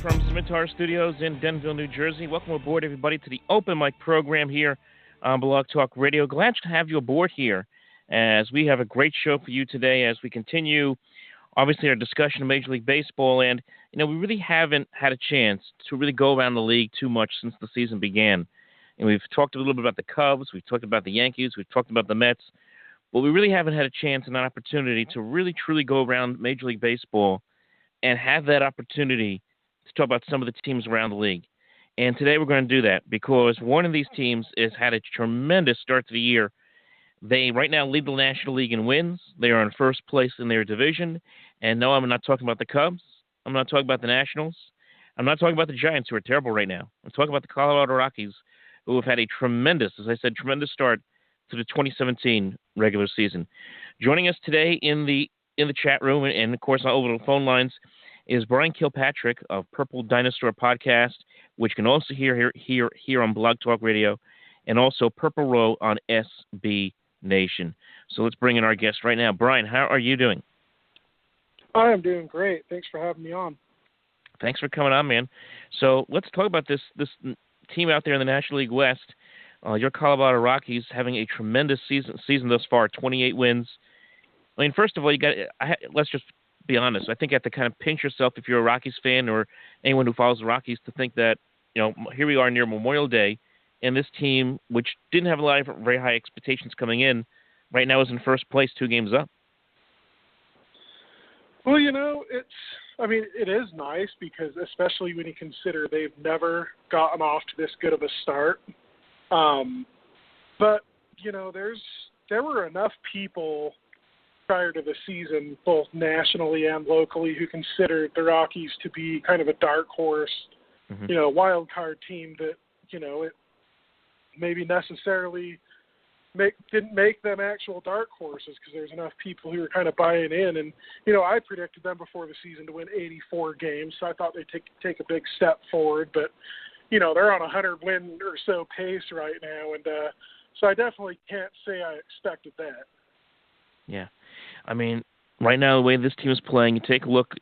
from Scimitar Studios in Denville, New Jersey. Welcome aboard, everybody, to the Open Mic program here on Blog Talk Radio. Glad to have you aboard here as we have a great show for you today as we continue, obviously, our discussion of Major League Baseball. And, we really haven't had a chance to really go around the league too much since the season began. And we've talked a little bit about the Cubs, we've talked about the Yankees, we've talked about the Mets, but we really haven't had a chance and an opportunity to really, truly go around Major League Baseball and have that opportunity to talk about some of the teams around the league. And today we're going to do that because one of these teams has had a tremendous start to the year. They right now lead the National League in wins. They are in first place in their division. And no, I'm not talking about the Cubs. I'm not talking about the Nationals. I'm not talking about the Giants, who are terrible right now. I'm talking about the Colorado Rockies, who have had a tremendous start to the 2017 regular season. Joining us today in the chat room and of course over the phone lines is Bryan Kilpatrick of Purple Dinosaur Podcast, which you can also hear here on Blog Talk Radio, and also Purple Row on SB Nation. So let's bring in our guest right now. Bryan, how are you doing? I am doing great. Thanks for having me on. Thanks for coming on, man. So let's talk about this team out there in the National League West. Your Colorado Rockies having a tremendous season thus far, 28 wins. I mean, first of all, let's just be honest. I think you have to kind of pinch yourself if you're a Rockies fan or anyone who follows the Rockies to think that, here we are near Memorial Day, and this team, which didn't have a lot of very high expectations coming in, right now is in first place, 2 games up. Well, it is nice because especially when you consider they've never gotten off to this good of a start. But, there were enough people prior to the season, both nationally and locally, who considered the Rockies to be kind of a dark horse, wild card team that, it maybe necessarily didn't make them actual dark horses because there's enough people who were kind of buying in. And, I predicted them before the season to win 84 games, so I thought they'd take a big step forward. But, they're on a 100-win or so pace right now, and so I definitely can't say I expected that. Yeah. I mean, right now, the way this team is playing, you take a look,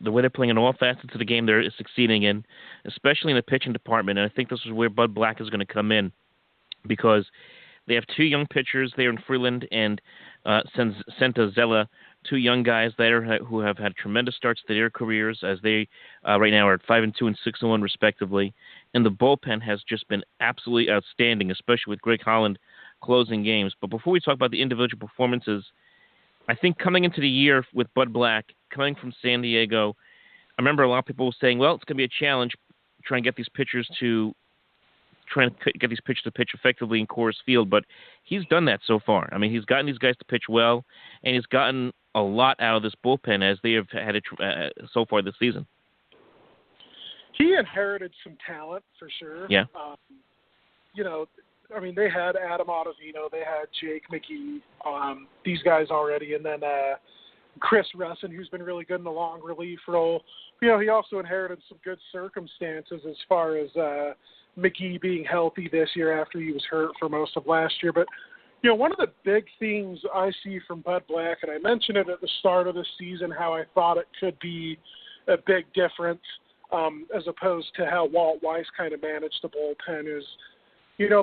the way they're playing in all facets of the game they're succeeding in, especially in the pitching department. And I think this is where Bud Black is going to come in because they have 2 young pitchers there in Freeland and Senta Zella, 2 young guys there who have had tremendous starts to their careers as they right now are at 5-2 and 6-1 respectively. And the bullpen has just been absolutely outstanding, especially with Greg Holland closing games. But before we talk about the individual performances, I think coming into the year with Bud Black, coming from San Diego, I remember a lot of people were saying, well, it's going to be a challenge trying to get these pitchers to pitch effectively in Coors Field, but he's done that so far. I mean, he's gotten these guys to pitch well, and he's gotten a lot out of this bullpen as they have had it so far this season. He inherited some talent for sure. Yeah. They had Adam Ottavino, they had Jake McGee, these guys already, and then Chris Russin, who's been really good in the long relief role. He also inherited some good circumstances as far as McGee being healthy this year after he was hurt for most of last year. But, one of the big themes I see from Bud Black, and I mentioned it at the start of the season, how I thought it could be a big difference as opposed to how Walt Weiss kind of managed the bullpen is,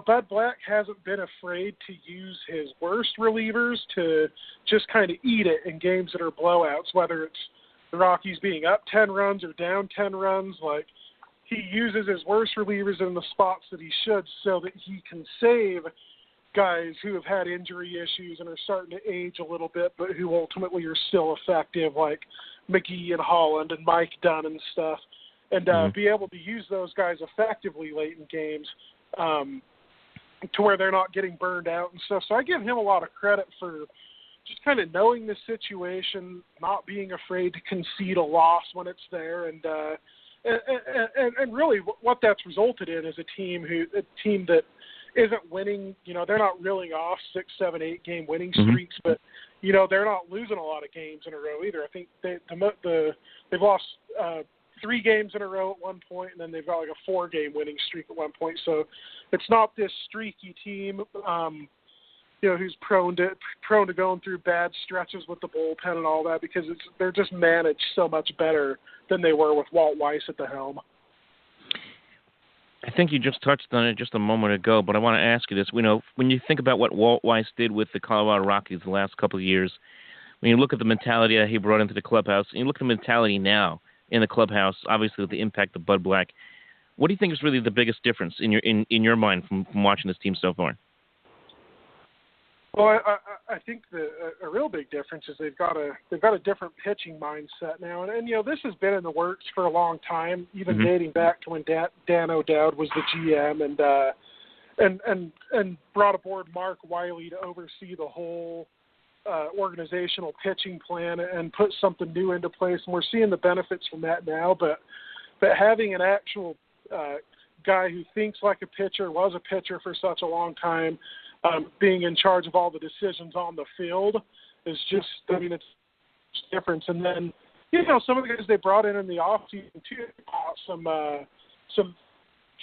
Bud Black hasn't been afraid to use his worst relievers to just kind of eat it in games that are blowouts, whether it's the Rockies being up 10 runs or down 10 runs. Like, he uses his worst relievers in the spots that he should so that he can save guys who have had injury issues and are starting to age a little bit, but who ultimately are still effective, like McGee and Holland and Mike Dunn and stuff, and be able to use those guys effectively late in games. To where they're not getting burned out and stuff. So I give him a lot of credit for just kind of knowing the situation, not being afraid to concede a loss when it's there, and really what that's resulted in is a team that isn't winning. They're not reeling off 6, 7, 8 game winning streaks, but they're not losing a lot of games in a row either. I think they've lost 3 games in a row at one point, and then they've got like a 4-game winning streak at one point. So it's not this streaky team, who's prone to going through bad stretches with the bullpen and all that, because they're just managed so much better than they were with Walt Weiss at the helm. I think you just touched on it just a moment ago, but I want to ask you this. When you think about what Walt Weiss did with the Colorado Rockies the last couple of years, when you look at the mentality that he brought into the clubhouse, and you look at the mentality now in the clubhouse, obviously with the impact of Bud Black, what do you think is really the biggest difference in your mind from watching this team so far? Well, I think a real big difference is they've got a different pitching mindset now, and this has been in the works for a long time, even dating back to when Dan O'Dowd was the GM and brought aboard Mark Wiley to oversee the whole organizational pitching plan and put something new into place, and we're seeing the benefits from that now. But having an actual guy who thinks like a pitcher, was a pitcher for such a long time, being in charge of all the decisions on the field is just, it's different. And then, some of the guys they brought in the offseason too, some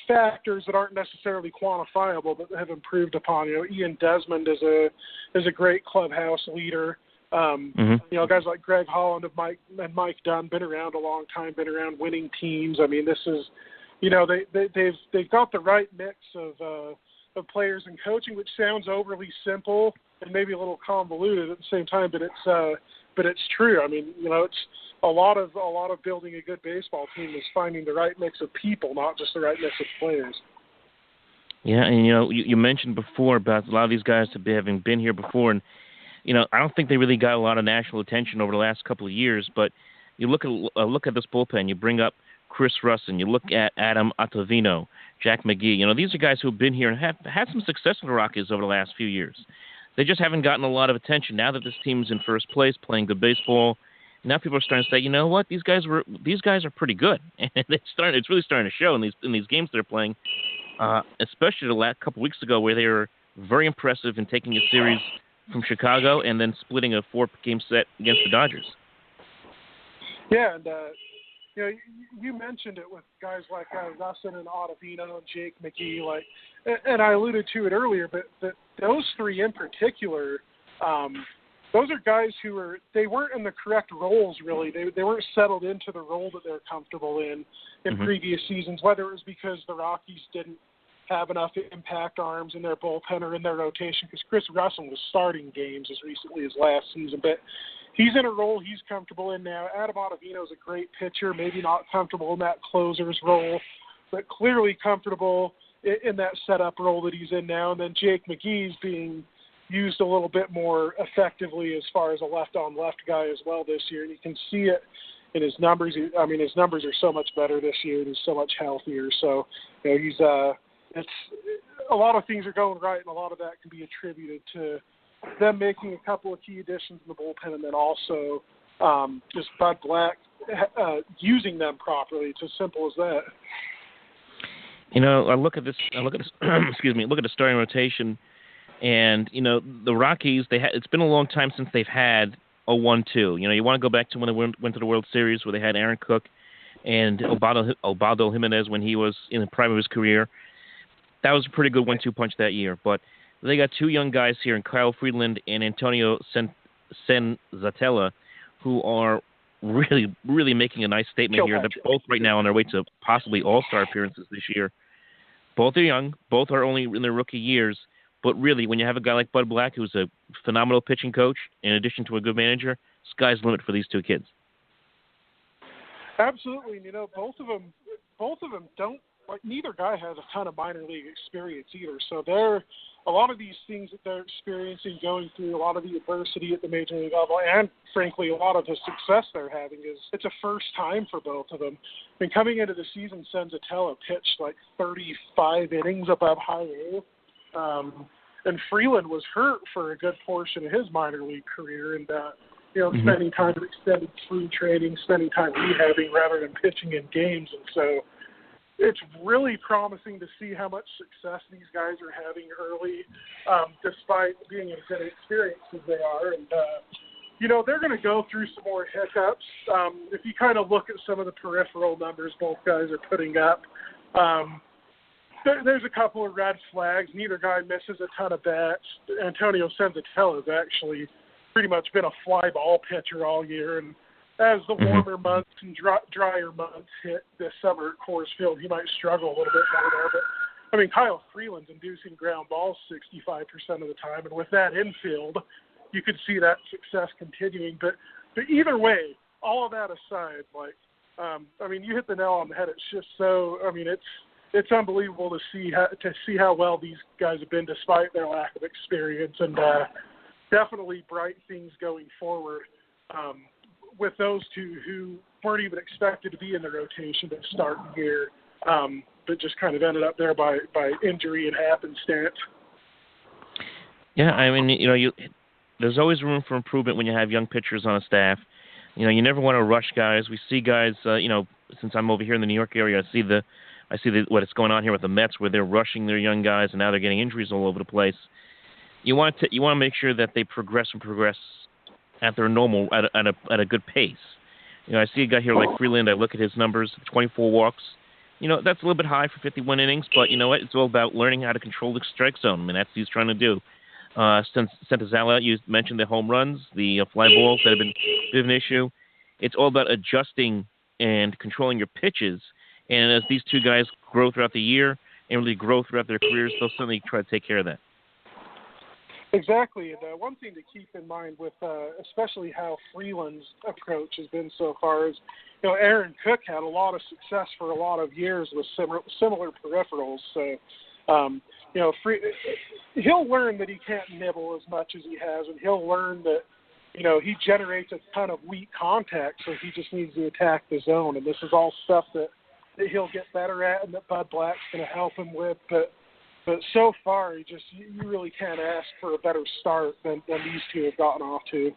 factors that aren't necessarily quantifiable but have improved upon. Ian Desmond is a great clubhouse leader. Guys like Greg Holland and Mike Dunn, been around a long time, been around winning teams. This is, they've got the right mix of players and coaching, which sounds overly simple and maybe a little convoluted at the same time, but it's true. It's a lot of building a good baseball team is finding the right mix of people, not just the right mix of players. Yeah, and you mentioned before about a lot of these guys having been here before, and I don't think they really got a lot of national attention over the last couple of years. But you look at this bullpen. You bring up Chris Russin. You look at Adam Ottavino, Jack McGee. These are guys who have been here and have had some success with the Rockies over the last few years. They just haven't gotten a lot of attention. Now that this team's in first place, playing good baseball, now people are starting to say, you know what, these guys are pretty good, and it's really starting to show in these games they're playing. Especially the last couple weeks ago, where they were very impressive in taking a series from Chicago and then splitting a 4-game set against the Dodgers. Yeah, and you mentioned it with guys like Russin and Ottavino and Jake McGee, and I alluded to it earlier, but those three in particular, those are guys who they weren't in the correct roles really. They weren't settled into the role that they're comfortable in previous seasons, whether it was because the Rockies didn't have enough impact arms in their bullpen or in their rotation, because Chris Russin was starting games as recently as last season, but he's in a role he's comfortable in now. Adam Ottavino is a great pitcher, maybe not comfortable in that closer's role, but clearly comfortable in that setup role that he's in now. And then Jake McGee's being used a little bit more effectively as far as a left-on-left guy as well this year, and you can see it in his numbers. His numbers are so much better this year, and he's so much healthier. So, he's it's a lot of things are going right, and a lot of that can be attributed to them making a couple of key additions in the bullpen, and then also just Bud Black using them properly. It's as simple as that. I look at this. Excuse me. Look at the starting rotation, and the Rockies. It's been a long time since they've had a 1-2. You want to go back to when they went to the World Series, where they had Aaron Cook and Osvaldo Jimenez when he was in the prime of his career. That was a pretty good 1-2 punch that year. But they got two young guys here, in Kyle Freeland and Antonio Senzatella, who are really, really making a nice statement here. They're both right now on their way to possibly all-star appearances this year. Both are young. Both are only in their rookie years. But really, when you have a guy like Bud Black, who's a phenomenal pitching coach, in addition to a good manager, sky's the limit for these two kids. Absolutely. Both of them don't, neither guy has a ton of minor league experience either. So a lot of these things that they're experiencing, going through a lot of the adversity at the major league level, and frankly, a lot of the success they're having, it's a first time for both of them. Coming into the season, Senzatella pitched 35 innings above high A. And Freeland was hurt for a good portion of his minor league career, and spending time in extended spring training, spending time rehabbing rather than pitching in games. And so it's really promising to see how much success these guys are having early, despite being as inexperienced as they are. And they're going to go through some more hiccups. If you kind of look at some of the peripheral numbers both guys are putting up, there's a couple of red flags. Neither guy misses a ton of bats. Antonio Senzatella has actually pretty much been a fly ball pitcher all year, and as the warmer months and drier months hit this summer at Coors Field, he might struggle a little bit more there. But, I mean, Kyle Freeland's inducing ground balls 65% of the time, and with that infield, you could see that success continuing. But either way, all of that aside, like, I mean, you hit the nail on the head. It's just so, I mean, it's unbelievable to see how well these guys have been despite their lack of experience, and definitely bright things going forward with those two who weren't even expected to be in the rotation to start the year, but just kind of ended up there by injury and happenstance. Yeah, I mean, there's always room for improvement when you have young pitchers on a staff. You never want to rush guys. We see guys, since I'm over here in the New York area, I see what's going on here with the Mets, where they're rushing their young guys, and now they're getting injuries all over the place. You want to make sure that they progress at their normal at a good pace. I see a guy here like Freeland. I look at his numbers, 24 walks. That's a little bit high for 51 innings, but you know what? It's all about learning how to control the strike zone, and that's what he's trying to do. Santazala, you mentioned the home runs, the fly balls that have been a bit of an issue. It's all about adjusting and controlling your pitches. And as these two guys grow throughout the year and really grow throughout their careers, they'll certainly try to take care of that. Exactly. And one thing to keep in mind with especially how Freeland's approach has been so far is, Aaron Cook had a lot of success for a lot of years with similar peripherals. So, he'll learn that he can't nibble as much as he has, and he'll learn that, he generates a ton of weak contact, so he just needs to attack the zone. And this is all stuff that he'll get better at and that Bud Black's going to help him with. But so far, you really can't ask for a better start than these two have gotten off to.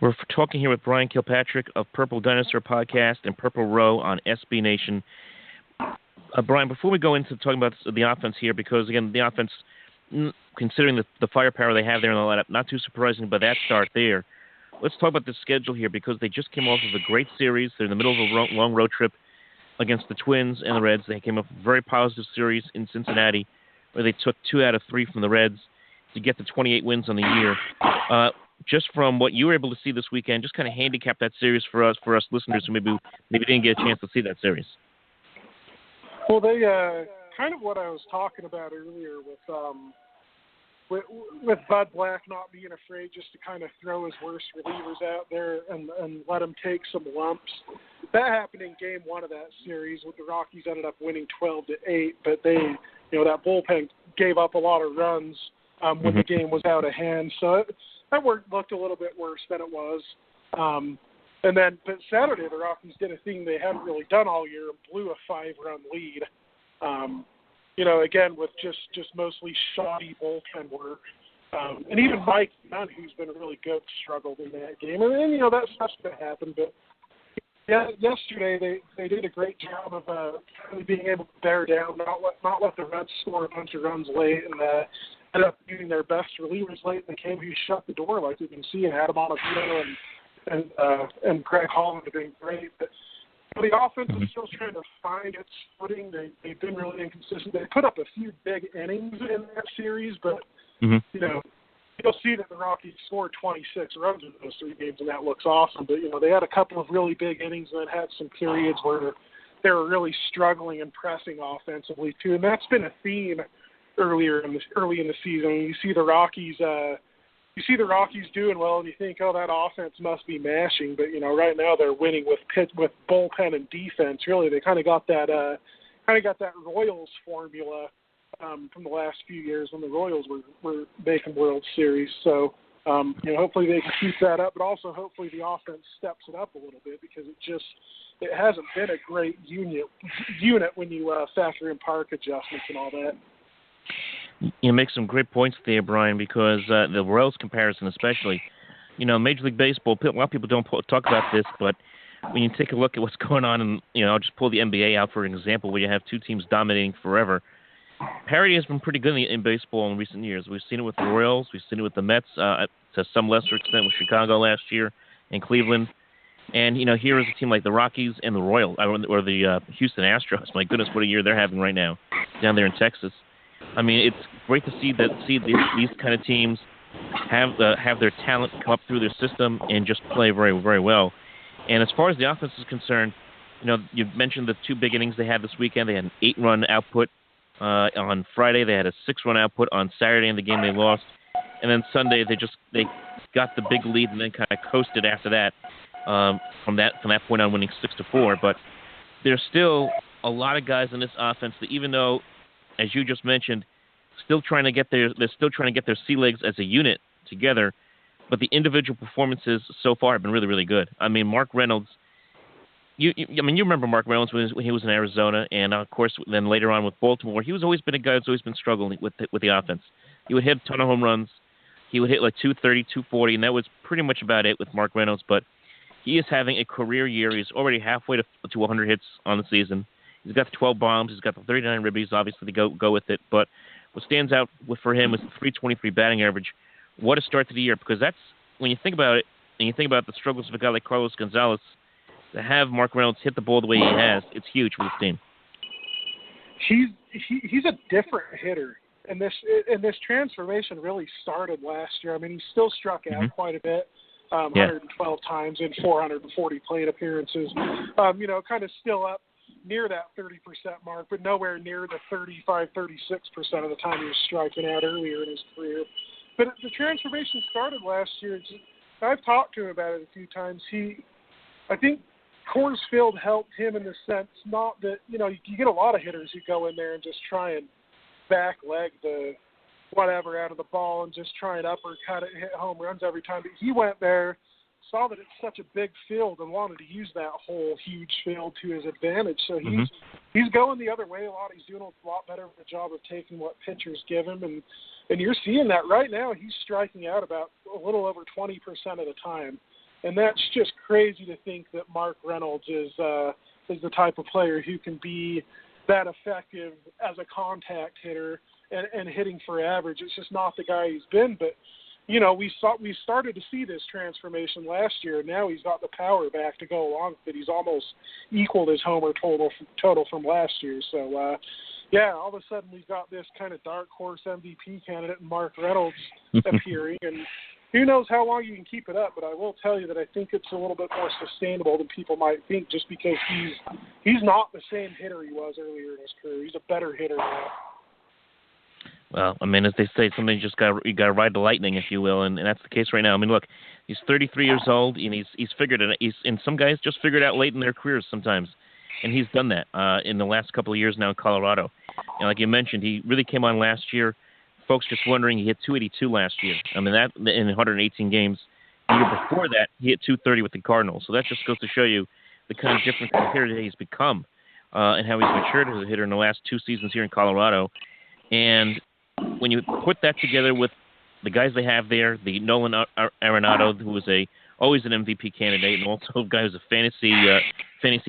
We're talking here with Bryan Kilpatrick of Purple Dinosaur Podcast and Purple Row on SB Nation. Bryan, before we go into talking about the offense here, because, again, the offense, considering the firepower they have there in the lineup, not too surprising by that start there. Let's talk about the schedule here, because they just came off of a great series. They're in the middle of a long road trip against the Twins and the Reds. They came off a very positive series in Cincinnati, where they took 2 out of 3 from the Reds to get to 28 wins on the year. Just from what you were able to see this weekend, just kind of handicap that series for us listeners who maybe didn't get a chance to see that series. Well, they kind of what I was talking about earlier with Bud Black not being afraid just to kind of throw his worst relievers out there and let them take some lumps. That happened in Game 1 of that series, with the Rockies ended up winning 12-8, but they, that bullpen gave up a lot of runs when the game was out of hand. So that looked a little bit worse than it was. But Saturday, the Rockies did a thing they hadn't really done all year and blew a 5-run lead. Again, with just mostly shoddy bullpen work. And even Mike Nunn, who's been really good, struggled in that game. And that stuff's going to happen. But yesterday, they did a great job of really being able to bear down, not let the Reds score a bunch of runs late, and ended up using their best relievers late in the game who shut the door, like you can see, and Adam Ottavino and Greg Holland have been great. But the offense is still trying to find its footing. They've been really inconsistent. They put up a few big innings in that series, but, you'll see that the Rockies scored 26 runs in those 3 games, and that looks awesome. But, they had a couple of really big innings and then had some periods where they were really struggling and pressing offensively, too. And that's been a theme early in the season. You see the Rockies doing well, and you think, oh, that offense must be mashing. But right now they're winning with bullpen and defense. Really, they kind of got that Royals formula from the last few years when the Royals were making World Series. So hopefully they can keep that up, but also hopefully the offense steps it up a little bit, because it hasn't been a great unit when you factor in park adjustments and all that. You make some great points there, Bryan, because the Royals comparison especially, Major League Baseball, a lot of people don't talk about this, but when you take a look at what's going on, and I'll just pull the NBA out for an example, where you have 2 teams dominating forever. Parity has been pretty good in baseball in recent years. We've seen it with the Royals. We've seen it with the Mets, to some lesser extent with Chicago last year and Cleveland. And, here is a team like the Rockies and the Royals, or the Houston Astros. My goodness, what a year they're having right now down there in Texas. I mean, it's great to see these kind of teams have their talent come up through their system and just play very, very well. And as far as the offense is concerned, you mentioned the two big innings they had this weekend. They had an 8-run output on Friday. They had a 6-run output on Saturday in the game they lost. And then Sunday they got the big lead and then kind of coasted after that. From that point on, winning 6-4. But there's still a lot of guys in this offense that, even though, as you just mentioned, they're still trying to get their sea legs as a unit together. But the individual performances so far have been really, really good. I mean, Mark Reynolds. You remember Mark Reynolds when he was in Arizona, and of course, then later on with Baltimore, he's always been a guy who's always been struggling with the offense. He would hit a ton of home runs. He would hit like 230, 240, and that was pretty much about it with Mark Reynolds. But he is having a career year. He's already halfway to 100 hits on the season. He's got the 12 bombs. He's got the 39 ribbies, obviously, to go with it. But what stands out for him is the 323 batting average. What a start to the year, because that's, when you think about it, and you think about the struggles of a guy like Carlos Gonzalez, to have Mark Reynolds hit the ball the way he has, it's huge for this team. He's a different hitter, and this transformation really started last year. I mean, he still struck out quite a bit, 112 times in 440 plate appearances. Kind of still up near that 30% mark, but nowhere near the 35, 36% of the time he was striking out earlier in his career. But the transformation started last year. I've talked to him about it a few times. I think Coors Field helped him in the sense, not that, you get a lot of hitters who go in there and just try and back leg the whatever out of the ball and just try and uppercut it and hit home runs every time. But he went there, saw that it's such a big field, and wanted to use that whole huge field to his advantage. So he's going the other way a lot. He's doing a lot better of a job of taking what pitchers give him, and you're seeing that right now. He's striking out about a little over 20% of the time. And that's just crazy to think that Mark Reynolds is the type of player who can be that effective as a contact hitter and hitting for average. It's just not the guy he's been. But, we started to see this transformation last year. Now he's got the power back to go along with it. He's almost equaled his homer total from last year. So, all of a sudden we've got this kind of dark horse MVP candidate in Mark Reynolds appearing. And who knows how long you can keep it up, but I will tell you that I think it's a little bit more sustainable than people might think, just because he's not the same hitter he was earlier in his career. He's a better hitter now. Well, I mean, as they say, sometimes you got to ride the lightning, if you will, and that's the case right now. I mean, look, he's 33 years old, and he's figured it. And some guys just figure it out late in their careers sometimes, and he's done that in the last couple of years now in Colorado. And like you mentioned, he really came on last year. Folks just wondering, he hit 282 last year. I mean, that in 118 games. The year before that, he hit 230 with the Cardinals. So that just goes to show you the kind of different hitter that he's become and how he's matured as a hitter in the last 2 seasons here in Colorado. And when you put that together with the guys they have there, the Nolan Arenado, who was always an MVP candidate, and also a guy who's a fantasy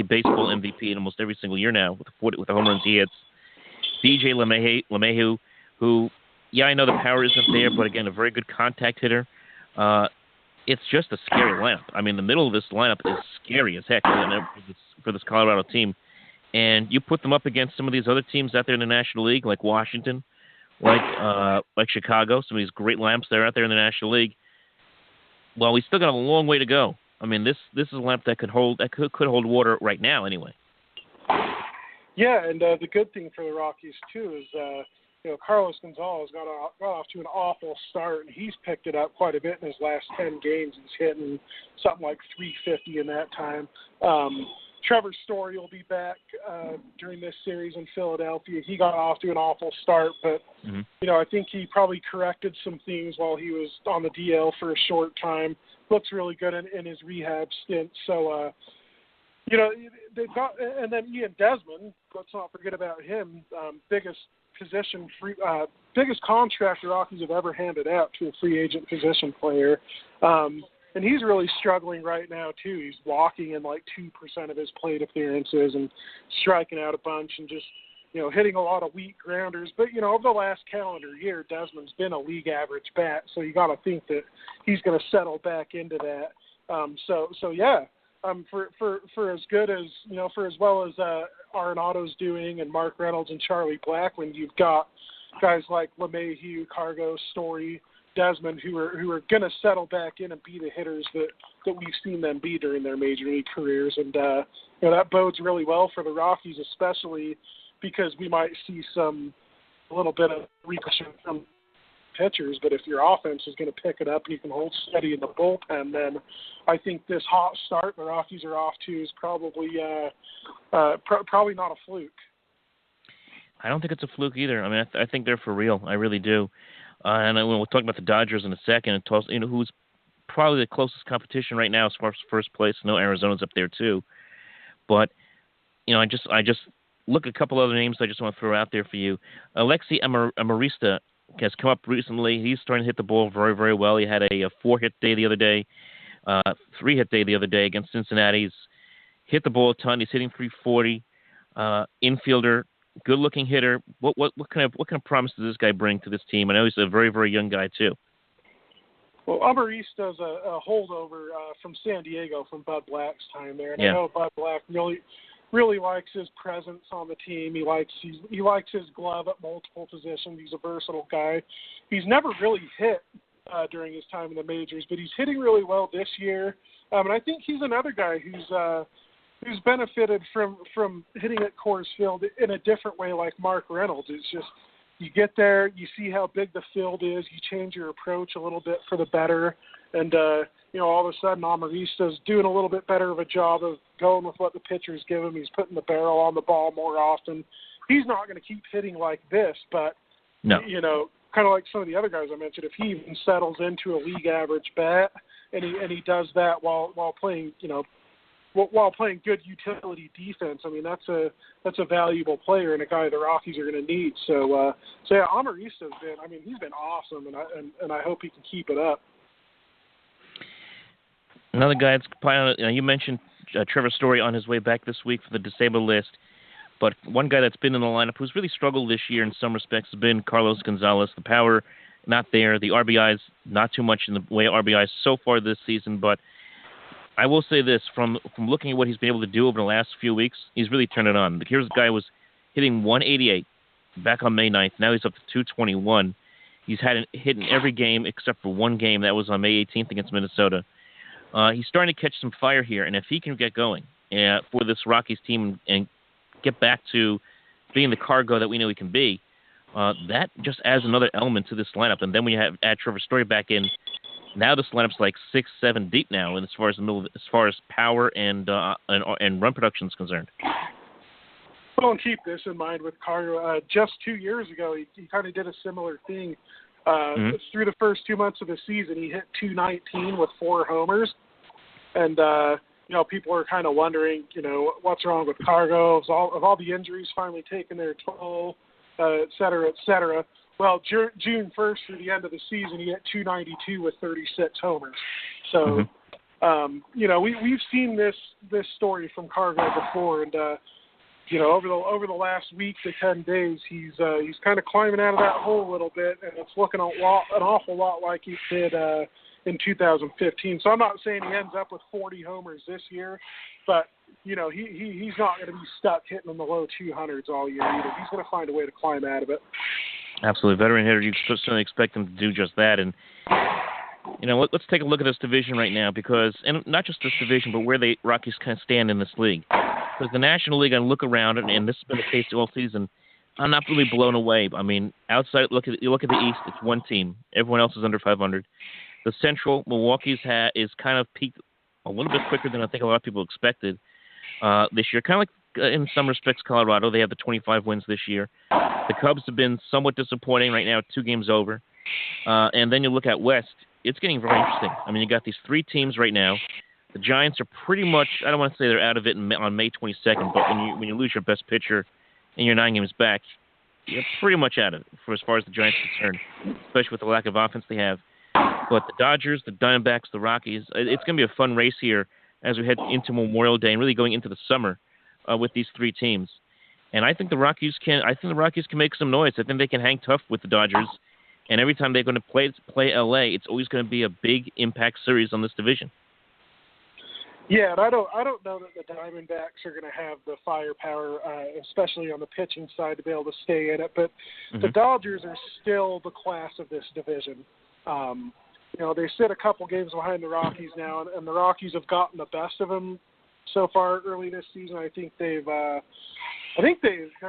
baseball MVP in almost every single year now with the home runs he hits. DJ LeMahieu, who, I know the power isn't there, but again, a very good contact hitter. It's just a scary lineup. I mean, the middle of this lineup is scary as heck for this Colorado team. And you put them up against some of these other teams out there in the National League, like Washington, like Chicago, some of these great lineups that are out there in the National League. Well, we still got a long way to go. I mean, this is a lineup that could hold water right now, anyway. Yeah, and the good thing for the Rockies too is Carlos Gonzalez got off to an awful start, and he's picked it up quite a bit in his last 10 games. He's hitting something like 350 in that time. Trevor Story will be back during this series in Philadelphia. He got off to an awful start, but, I think he probably corrected some things while he was on the DL for a short time. Looks really good in his rehab stint. So, they've got, and then Ian Desmond, let's not forget about him, biggest contract the Rockies have ever handed out to a free agent position player. And he's really struggling right now, too. He's walking in like 2% of his plate appearances and striking out a bunch and just, hitting a lot of weak grounders. But, over the last calendar year, Desmond's been a league average bat, so you got to think that he's going to settle back into that. For as good as, for as well as Arenado's doing and Mark Reynolds and Charlie Blackmon, you've got guys like LeMahieu, Cargo, Story, Desmond, who are going to settle back in and be the hitters that we've seen them be during their major league careers. And, that bodes really well for the Rockies, especially because we might see a little bit of regression from pitchers. But if your offense is going to pick it up and you can hold steady in the bullpen, then I think this hot start the Rockies are off to is probably probably not a fluke. I don't think it's a fluke either. I mean, I think they're for real. I really do. And we'll talk about the Dodgers in a second, and who's probably the closest competition right now as far as first place. No, Arizona's up there too. But I just look at a couple other names I just want to throw out there for you. Alexi Amarista has come up recently. He's starting to hit the ball very, very well. He had a 4-hit day the other day, 3-hit day the other day against Cincinnati. He's hit the ball a ton. He's hitting 340. Infielder. Good-looking hitter. What kind of promise does this guy bring to this team? I know he's a very, very young guy too. Well, Amarista's a holdover from San Diego from Bud Black's time there, and I know Bud Black really likes his presence on the team. He likes his glove at multiple positions. He's a versatile guy. He's never really hit during his time in the majors, but he's hitting really well this year. And I think he's another guy who's benefited from hitting at Coors Field in a different way like Mark Reynolds. It's just you get there, you see how big the field is, you change your approach a little bit for the better, and all of a sudden Amarista's doing a little bit better of a job of going with what the pitchers give him. He's putting the barrel on the ball more often. He's not going to keep hitting like this, but, kind of like some of the other guys I mentioned, if he even settles into a league average bat and he does that while playing, while playing good utility defense, I mean that's a valuable player and a guy the Rockies are going to need. So Amarista's he's been awesome, and I hope he can keep it up. Another guy that's probably on, you mentioned Trevor Story on his way back this week for the disabled list, but one guy that's been in the lineup who's really struggled this year in some respects has been Carlos Gonzalez. The power not there, the RBIs not too much in the way of RBIs so far this season, but I will say this, from looking at what he's been able to do over the last few weeks, he's really turned it on. Here's a guy who was hitting 188 back on May 9th. Now he's up to 221. He's had a hit in every game except for one game. That was on May 18th against Minnesota. He's starting to catch some fire here, and if he can get going for this Rockies team and get back to being the cargo that we know he can be, that just adds another element to this lineup. And then when you add Trevor Story back in, now this lineup's like 6-7 deep now, and as far as power and run production is concerned. Well, and keep this in mind with Cargo. Just 2 years ago, he kind of did a similar thing. Through the first 2 months of the season, he hit 219 with 4 homers, and people are kind of wondering, what's wrong with Cargo? Have all the injuries finally taken their toll, et cetera, et cetera. Well, June 1st through the end of the season, he hit 292 with 36 homers. So, we've seen this story from Cargo before, and over the last week to 10 days, he's kind of climbing out of that hole a little bit, and it's looking an awful lot like he did in 2015. So I'm not saying he ends up with 40 homers this year, but he's not going to be stuck hitting in the low 200s all year either. He's going to find a way to climb out of it. Absolutely. Veteran hitter, you certainly expect him to do just that. And, let's take a look at this division right now and not just this division, but where the Rockies kind of stand in this league. Because the National League, I look around, and this has been the case all season, I'm not really blown away. I mean, outside, you look at the East, it's one team. Everyone else is under 500. The Central, Milwaukee's is kind of peaked a little bit quicker than I think a lot of people expected this year. Kind of like, in some respects, Colorado. They have the 25 wins this year. The Cubs have been somewhat disappointing right now, 2 games over. And then you look at West, it's getting very interesting. I mean, you got these 3 teams right now. The Giants are pretty much, I don't want to say they're out of it on May 22nd, but when you lose your best pitcher and you're 9 games back, you're pretty much out of it for as far as the Giants are concerned, especially with the lack of offense they have. But the Dodgers, the Diamondbacks, the Rockies, it's going to be a fun race here as we head into Memorial Day and really going into the summer with these 3 teams. And I think the Rockies can make some noise. I think they can hang tough with the Dodgers. And every time they're going to play LA, it's always going to be a big impact series on this division. Yeah, and I don't know that the Diamondbacks are going to have the firepower, especially on the pitching side, to be able to stay in it. But the Dodgers are still the class of this division. They sit a couple games behind the Rockies now, and the Rockies have gotten the best of them so far early this season. I think they're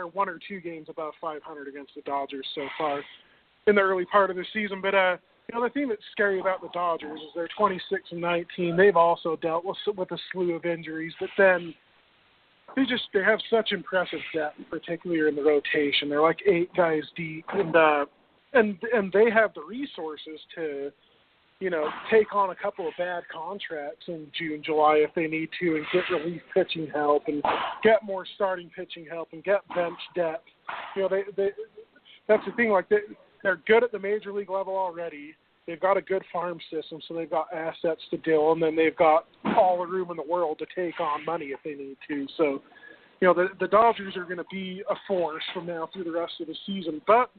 1 or 2 games above 500 against the Dodgers so far in the early part of the season. But the thing that's scary about the Dodgers is they're 26-19. They've also dealt with a slew of injuries, but then they have such impressive depth, particularly in the rotation. They're like 8 guys deep, and they have the resources to, take on a couple of bad contracts in June, July if they need to, and get relief pitching help and get more starting pitching help and get bench depth. That's the thing. Like they're good at the major league level already. They've got a good farm system, so they've got assets to deal, and then they've got all the room in the world to take on money if they need to. So, the Dodgers are going to be a force from now through the rest of the season. But,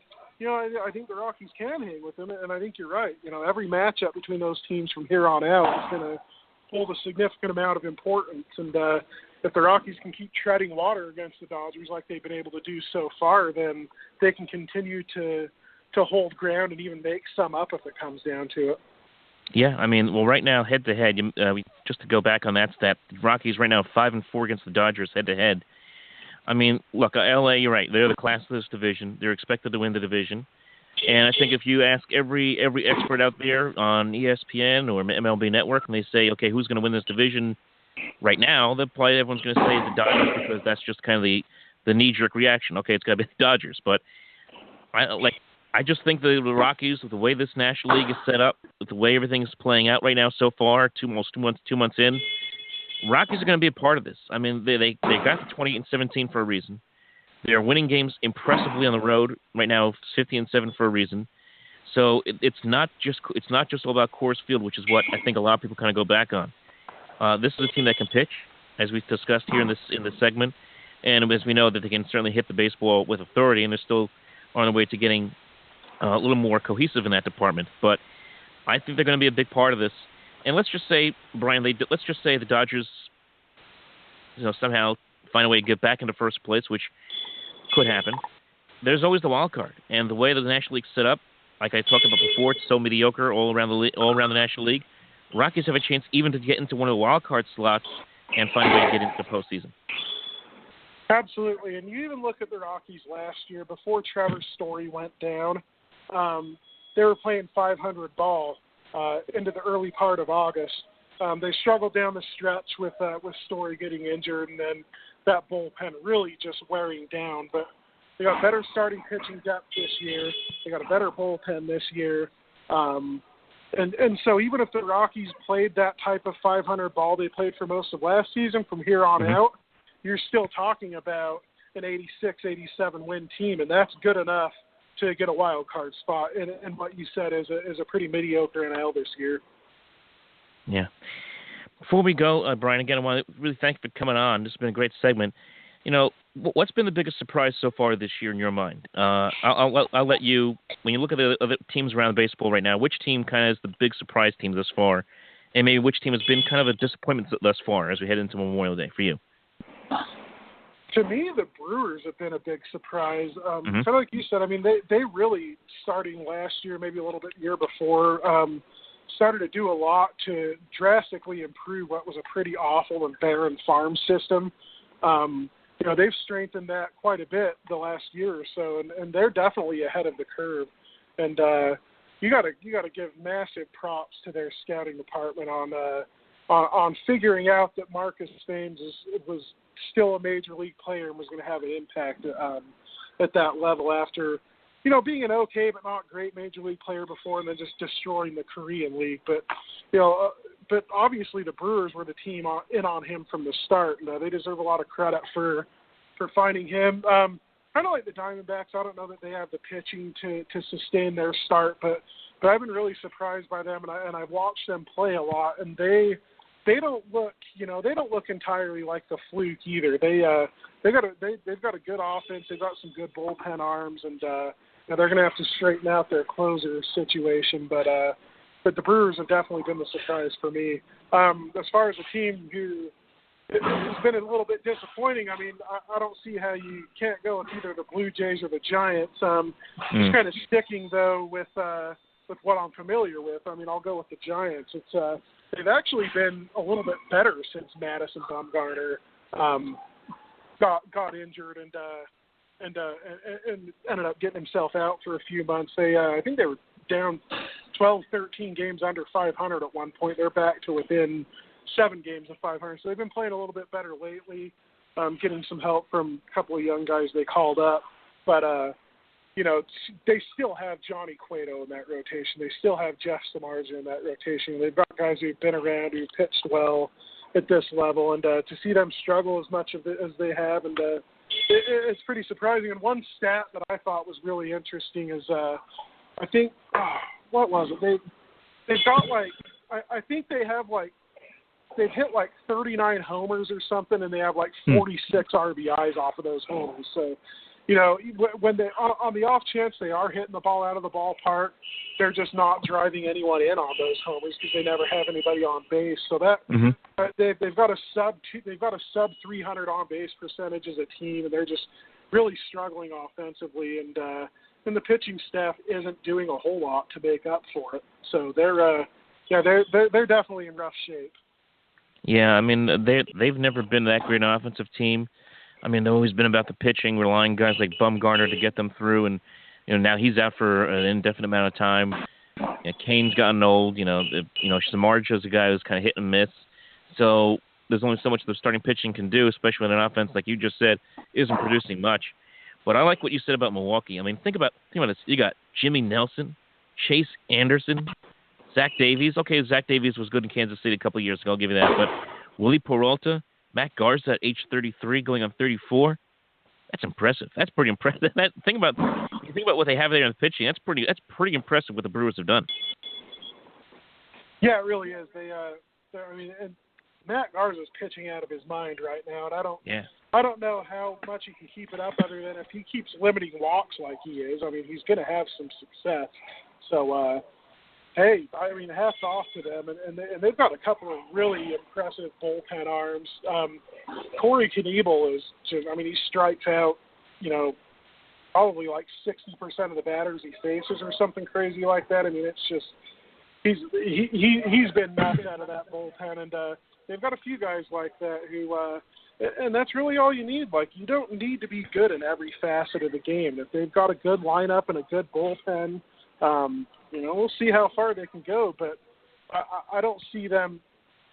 I think the Rockies can hang with them, and I think you're right. Every matchup between those teams from here on out is going to hold a significant amount of importance. And if the Rockies can keep treading water against the Dodgers like they've been able to do so far, then they can continue to hold ground and even make some up if it comes down to it. Yeah, right now, head-to-head, just to go back on that stat, the Rockies right now 5-4 against the Dodgers head-to-head. Look, L.A., you're right. They're the class of this division. They're expected to win the division. And I think if you ask every expert out there on ESPN or MLB Network, and they say, okay, who's going to win this division right now, everyone's going to say the Dodgers because that's just kind of the knee-jerk reaction. Okay, it's got to be the Dodgers. But I just think the Rockies, with the way this National League is set up, with the way everything's playing out right now so far, 2 months in, Rockies are going to be a part of this. They got to 20-17 for a reason. They're winning games impressively on the road right now, 50-7 for a reason. So it's not just all about Coors Field, which is what I think a lot of people kind of go back on. This is a team that can pitch, as we've discussed here in this segment, and as we know that they can certainly hit the baseball with authority, and they're still on the way to getting a little more cohesive in that department. But I think they're going to be a big part of this. And let's just say, Brian, let's just say the Dodgers, somehow find a way to get back into first place, which could happen. There's always the wild card, and the way the National League's set up, like I talked about before, it's so mediocre all around the National League. Rockies have a chance even to get into one of the wild card slots and find a way to get into the postseason. Absolutely, and you even look at the Rockies last year before Trevor Story went down. They were playing 500 ball into the early part of August. They struggled down the stretch with Story getting injured, and then that bullpen really just wearing down. But they got better starting pitching depth this year. They got a better bullpen this year. And so even if the Rockies played that type of 500 ball they played for most of last season, from here on out, you're still talking about an 86, 87 win team, and that's good enough to get a wild card spot. And what you said is a pretty mediocre NL this year. Yeah. Before we go, Brian, again, I want to really thank you for coming on. This has been a great segment. What's been the biggest surprise so far this year in your mind? I'll let you, when you look at the other teams around baseball right now, which team kind of is the big surprise team thus far, and maybe which team has been kind of a disappointment thus far as we head into Memorial Day for you? To me, the Brewers have been a big surprise. Kind of like you said, they really, starting last year, maybe a little bit year before, started to do a lot to drastically improve what was a pretty awful and barren farm system. They've strengthened that quite a bit the last year or so, and they're definitely ahead of the curve. And you got to give massive props to their scouting department on figuring out that Marcus Thames was still a major league player and was going to have an impact at that level after, being an okay but not great major league player before, and then just destroying the Korean League. But but obviously the Brewers were the team in on him from the start, and they deserve a lot of credit for finding him. Kind of like the Diamondbacks, I don't know that they have the pitching to sustain their start, but I've been really surprised by them, and I've watched them play a lot, and they don't look, they don't look entirely like the fluke either. They've got a good offense. They've got some good bullpen arms, and they're going to have to straighten out their closer situation. But the Brewers have definitely been the surprise for me. As far as a team who has been a little bit disappointing, I don't see how you can't go with either the Blue Jays or the Giants. Just kind of sticking though with with what I'm familiar with. I mean, I'll go with the Giants. It's they've actually been a little bit better since Madison Bumgarner got injured and ended up getting himself out for a few months. I think they were down 12, 13 games under 500 at one point. They're back to within 7 games of 500. So they've been playing a little bit better lately, getting some help from a couple of young guys they called up. But, they still have Johnny Cueto in that rotation. They still have Jeff Samardzija in that rotation. They've got guys who've been around, who've pitched well at this level. And to see them struggle as much as they have, and it's pretty surprising. And one stat that I thought was really interesting is I think, what was it? They've got I think they have they've hit 39 homers or something, and they have 46 RBIs off of those homers. So, when they on the off chance they are hitting the ball out of the ballpark, they're just not driving anyone in on those homers because they never have anybody on base. So that they've got a sub 300 on base percentage as a team, and they're just really struggling offensively. And the pitching staff isn't doing a whole lot to make up for it. So they're definitely in rough shape. Yeah, I mean they've never been that great an offensive team. I mean, they've always been about the pitching, relying on guys like Bumgarner to get them through, and now he's out for an indefinite amount of time. Kane's gotten old. Samardzija's a guy who's kind of hit and miss. So there's only so much the starting pitching can do, especially when an offense, like you just said, isn't producing much. But I like what you said about Milwaukee. I mean, think about this. You got Jimmy Nelson, Chase Anderson, Zach Davies. Okay, Zach Davies was good in Kansas City a couple of years ago. I'll give you that. But Willie Peralta, Matt Garza at age 33, going on 34. That's impressive. That's pretty impressive. Think about what they have there in the pitching. That's pretty impressive what the Brewers have done. Yeah, it really is. And Matt Garza's pitching out of his mind right now, and I don't know how much he can keep it up other than if he keeps limiting walks like he is. I mean, he's going to have some success. So, hey, I mean, hats off to them, and they've got a couple of really impressive bullpen arms. Corey Knebel he strikes out, probably 60% of the batters he faces or something crazy like that. I mean, it's just he's been knocked out of that bullpen, and they've got a few guys like that who, and that's really all you need. You don't need to be good in every facet of the game. If they've got a good lineup and a good bullpen, we'll see how far they can go, but I don't see them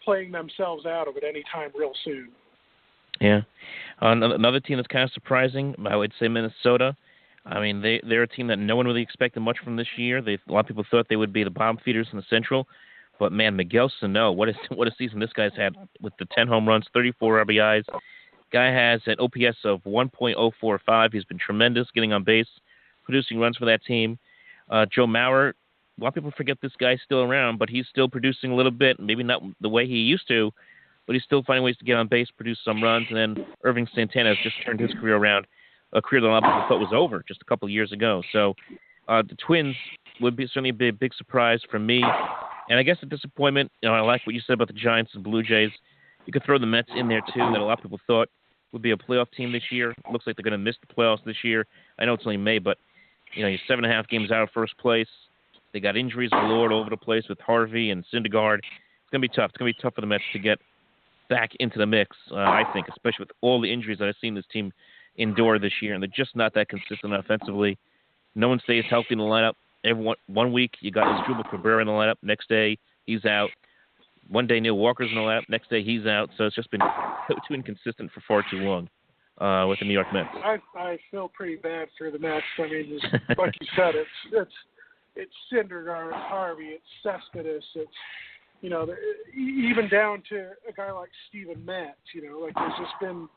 playing themselves out of it anytime real soon. Yeah. Another team that's kind of surprising, I would say Minnesota. I mean, they're a team that no one really expected much from this year. A lot of people thought they would be the bottom feeders in the Central, but man, Miguel Sano, what a season this guy's had with the 10 home runs, 34 RBIs. Guy has an OPS of 1.045. He's been tremendous getting on base, producing runs for that team. Joe Mauer, a lot of people forget this guy's still around, but he's still producing a little bit, maybe not the way he used to, but he's still finding ways to get on base, produce some runs. And then Irving Santana has just turned his career around, a career that a lot of people thought was over just a couple of years ago. So the Twins would certainly be a big surprise for me. And I guess a disappointment, I like what you said about the Giants and Blue Jays. You could throw the Mets in there, too, that a lot of people thought would be a playoff team this year. Looks like they're going to miss the playoffs this year. I know it's only May, but you're 7.5 games out of first place. They got injuries galore all over the place with Harvey and Syndergaard. It's going to be tough. It's going to be tough for the Mets to get back into the mix, I think, especially with all the injuries that I've seen this team endure this year. And they're just not that consistent offensively. No one stays healthy in the lineup. One week, you got Asdrubal Cabrera in the lineup. Next day, he's out. One day, Neil Walker's in the lineup. Next day, he's out. So it's just been too inconsistent for far too long with the New York Mets. I feel pretty bad for the Mets. I mean, like you said, it's Syndergaard, it's Harvey, it's Cespedes, it's even down to a guy like Steven Matz. There's just been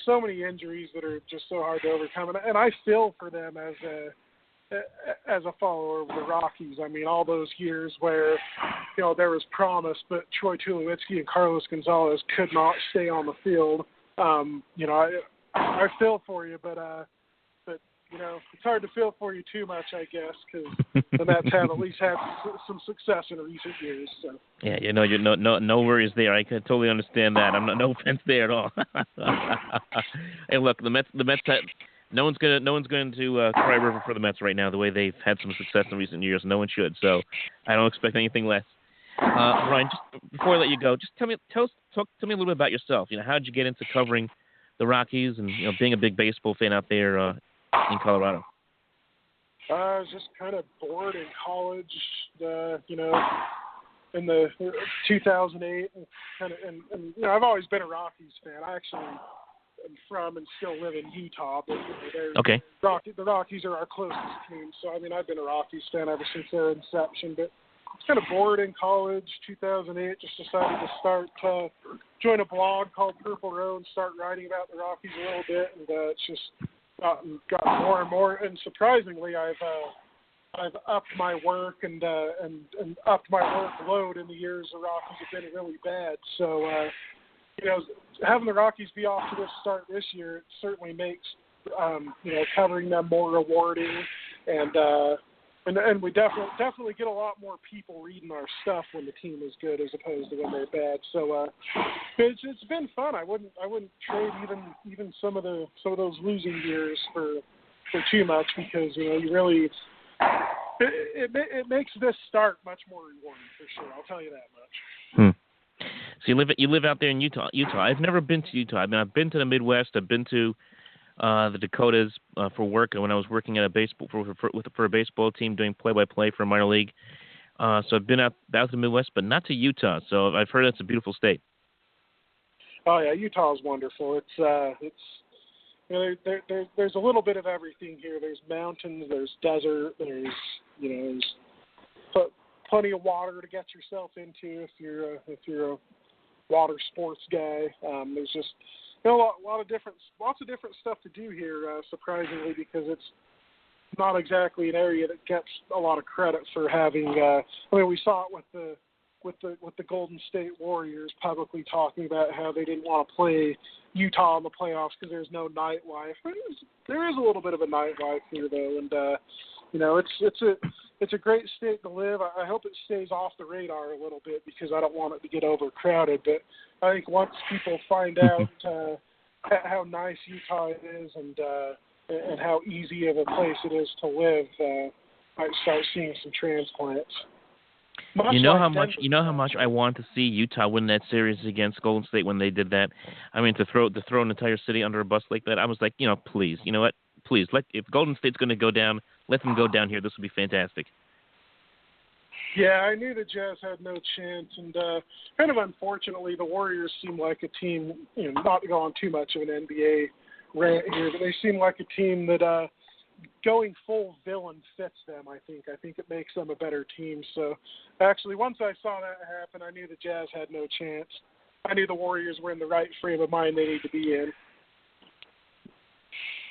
so many injuries that are just so hard to overcome, and I feel for them as a follower of the Rockies. I mean, all those years where there was promise, but Troy Tulowitzki and Carlos Gonzalez could not stay on the field. I feel for you, but it's hard to feel for you too much, I guess, because the Mets have at least had some success in recent years. So. Yeah, no worries there. I can totally understand that. No offense there at all. Hey, look, the Mets No one's going to cry river for the Mets right now. The way they've had some success in recent years, no one should. So I don't expect anything less. Bryan, just before I let you go, just talk to me a little bit about yourself. How did you get into covering the Rockies and being a big baseball fan out there in Colorado? I was just kind of bored in college, in the 2008, and I've always been a Rockies fan. I actually am from and still live in Utah, but Okay. The Rockies are our closest team. So I've been a Rockies fan ever since their inception. But I was kind of bored in college, 2008. Just decided to join a blog called Purple Row and start writing about the Rockies a little bit, and it's just gotten more and more. And surprisingly, I've upped my work and upped my workload in the years the Rockies have been really bad. So, having the Rockies be off to this start this year, it certainly makes, covering them more rewarding. And we definitely get a lot more people reading our stuff when the team is good as opposed to when they're bad. So it's been fun. I wouldn't trade even some of those losing years for too much, because you really it makes this start much more rewarding for sure. I'll tell you that much. So you live out there in Utah. I've never been to Utah. I mean, I've been to the Midwest. I've been to the Dakotas for work when I was working at a baseball for a baseball team doing play-by-play for a minor league. So I've been out to the Midwest, but not to Utah. So I've heard that's a beautiful state. Oh yeah, Utah is wonderful. There's a little bit of everything here. There's mountains, there's desert, there's plenty of water to get yourself into if you're a water sports guy. There's just lots of different stuff to do here, surprisingly, because it's not exactly an area that gets a lot of credit for having. We saw it with the Golden State Warriors publicly talking about how they didn't want to play Utah in the playoffs because there's no nightlife. There is a little bit of a nightlife here, though, and it's a great state to live. I hope it stays off the radar a little bit because I don't want it to get overcrowded. But I think once people find out how nice Utah is and how easy of a place it is to live, might start seeing some transplants. You know how much I want to see Utah win that series against Golden State when they did that. I mean, to throw an entire city under a bus like that. I was like, please, you know what? Please, if Golden State's going to go down, let them go down here. This would be fantastic. Yeah, I knew the Jazz had no chance, and kind of unfortunately, the Warriors seem like a team. Not to go on too much of an NBA rant here, but they seem like a team that going full villain fits them. I think it makes them a better team. So, actually, once I saw that happen, I knew the Jazz had no chance. I knew the Warriors were in the right frame of mind they need to be in.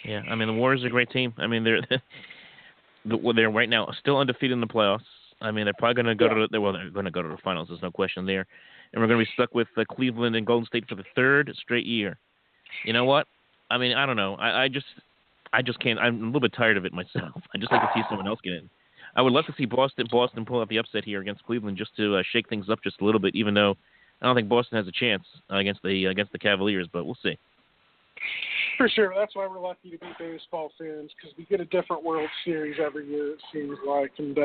Yeah, I mean, the Warriors are a great team. I mean, they're right now still undefeated in the playoffs. I mean, they're probably going to go they're going to go to the finals. There's no question there. And we're going to be stuck with Cleveland and Golden State for the third straight year. You know what? I mean, I don't know. I just can't. I'm a little bit tired of it myself. I just like to see someone else get in. I would love to see Boston pull out the upset here against Cleveland just to shake things up just a little bit, even though I don't think Boston has a chance against the Cavaliers, but we'll see. For sure. That's why we're lucky to be baseball fans, because we get a different World Series every year, it seems like. And,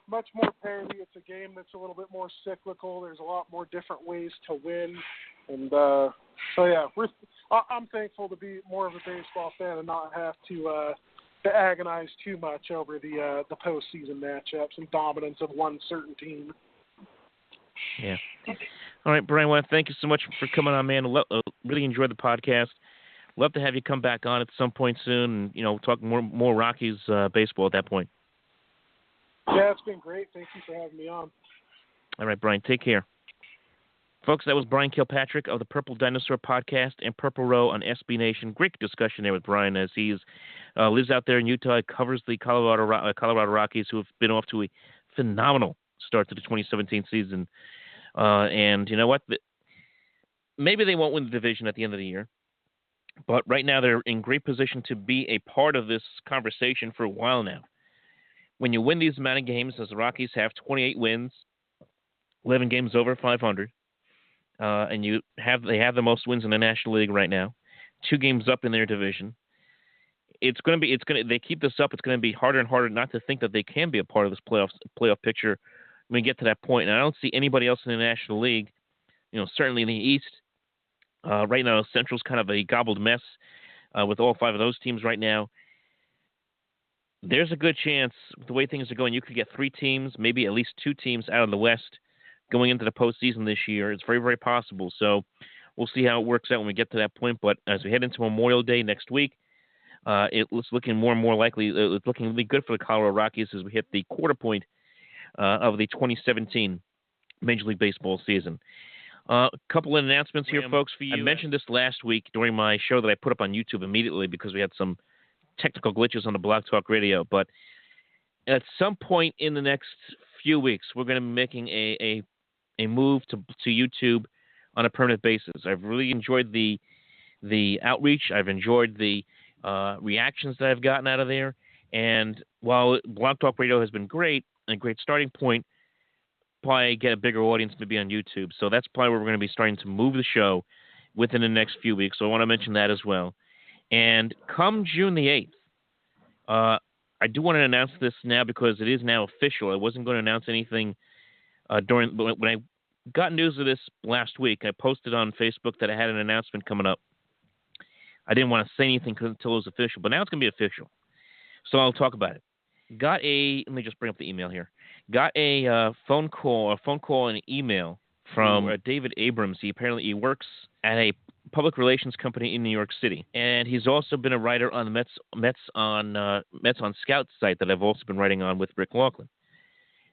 much more parity. It's a game that's a little bit more cyclical. There's a lot more different ways to win. And I'm thankful to be more of a baseball fan and not have to agonize too much over the postseason matchups and dominance of one certain team. Yeah. All right, Bryan, I want to thank you so much for coming on, man. Really enjoyed the podcast. Love to have you come back on at some point soon and, talk more Rockies baseball at that point. Yeah, it's been great. Thank you for having me on. All right, Bryan, take care. Folks, that was Bryan Kilpatrick of the Purple Dinosaur Podcast and Purple Row on SB Nation. Great discussion there with Bryan as he lives out there in Utah. He covers the Colorado Rockies, who have been off to a phenomenal start to the 2017 season. And you know what? Maybe they won't win the division at the end of the year, but right now they're in great position to be a part of this conversation for a while now. When you win these amount of games, as the Rockies have 28 wins, 11 games over 500, and they have the most wins in the National League right now, 2 games up in their division. they keep this up, it's going to be harder and harder not to think that they can be a part of this playoff picture when we get to that point. And I don't see anybody else in the National League, certainly in the East. Right now, Central's kind of a gobbled mess with all 5 of those teams right now. There's a good chance, with the way things are going, you could get 3 teams, maybe at least 2 teams out of the West going into the postseason this year. It's very, very possible. So we'll see how it works out when we get to that point. But as we head into Memorial Day next week, it's looking more and more likely. It's looking really good for the Colorado Rockies as we hit the quarter point of the 2017 Major League Baseball season. A couple of announcements here, folks, for you. I mentioned this last week during my show that I put up on YouTube immediately because we had some technical glitches on the Blog Talk Radio. But at some point in the next few weeks, we're going to be making a move to YouTube on a permanent basis. I've really enjoyed the outreach. I've enjoyed the reactions that I've gotten out of there. And while Blog Talk Radio has been great, and a great starting point, probably get a bigger audience maybe on YouTube. So that's probably where we're going to be starting to move the show within the next few weeks. So I want to mention that as well. And come June the 8th, I do want to announce this now because it is now official. I wasn't going to announce anything when I got news of this last week. I posted on Facebook that I had an announcement coming up. I didn't want to say anything until it was official, but now it's going to be official. So I'll talk about it. Let me just bring up the email here. Got a phone call and an email from David Abrams. He works at a public relations company in New York City, and he's also been a writer on the Mets on Scout site that I've also been writing on with Rick Laughlin.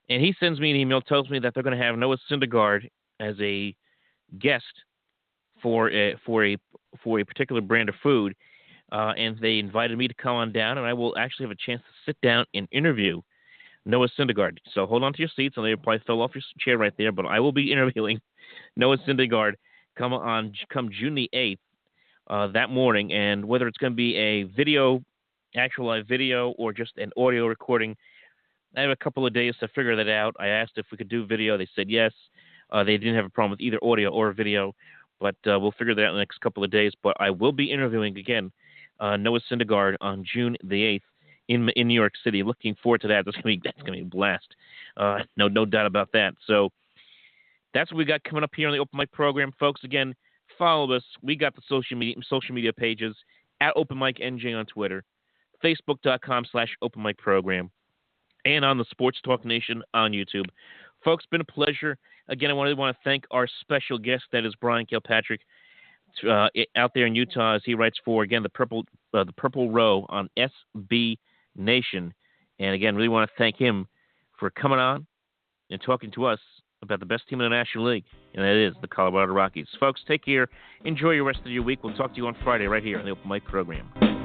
And he sends me an email, tells me that they're going to have Noah Syndergaard as a guest for a particular brand of food, and they invited me to come on down, and I will actually have a chance to sit down and interview Noah Syndergaard. So hold on to your seats. I know you probably fell off your chair right there, but I will be interviewing Noah Syndergaard come June the 8th that morning, and whether it's going to be a actual live video or just an audio recording, I have a couple of days to figure that out. I asked if we could do video. They said yes. They didn't have a problem with either audio or video, but we'll figure that out in the next couple of days. But I will be interviewing again Noah Syndergaard on June the 8th in New York City. Looking forward to that. That's gonna be a blast. No doubt about that. So that's what we got coming up here on the Open Mic program, folks. Again, follow us. We got the social media pages at Open Mic NJ on Twitter, Facebook.com/Open Mic program, and on the Sports Talk Nation on YouTube. Folks, been a pleasure. Again, I want to thank our special guest, that is Bryan Kilpatrick, out there in Utah, as he writes for, again, the Purple Row on SB Nation. And again, really want to thank him for coming on and talking to us about the best team in the National League, and that is the Colorado Rockies. Folks, take care. Enjoy your rest of your week. We'll talk to you on Friday right here on the Open Mic program.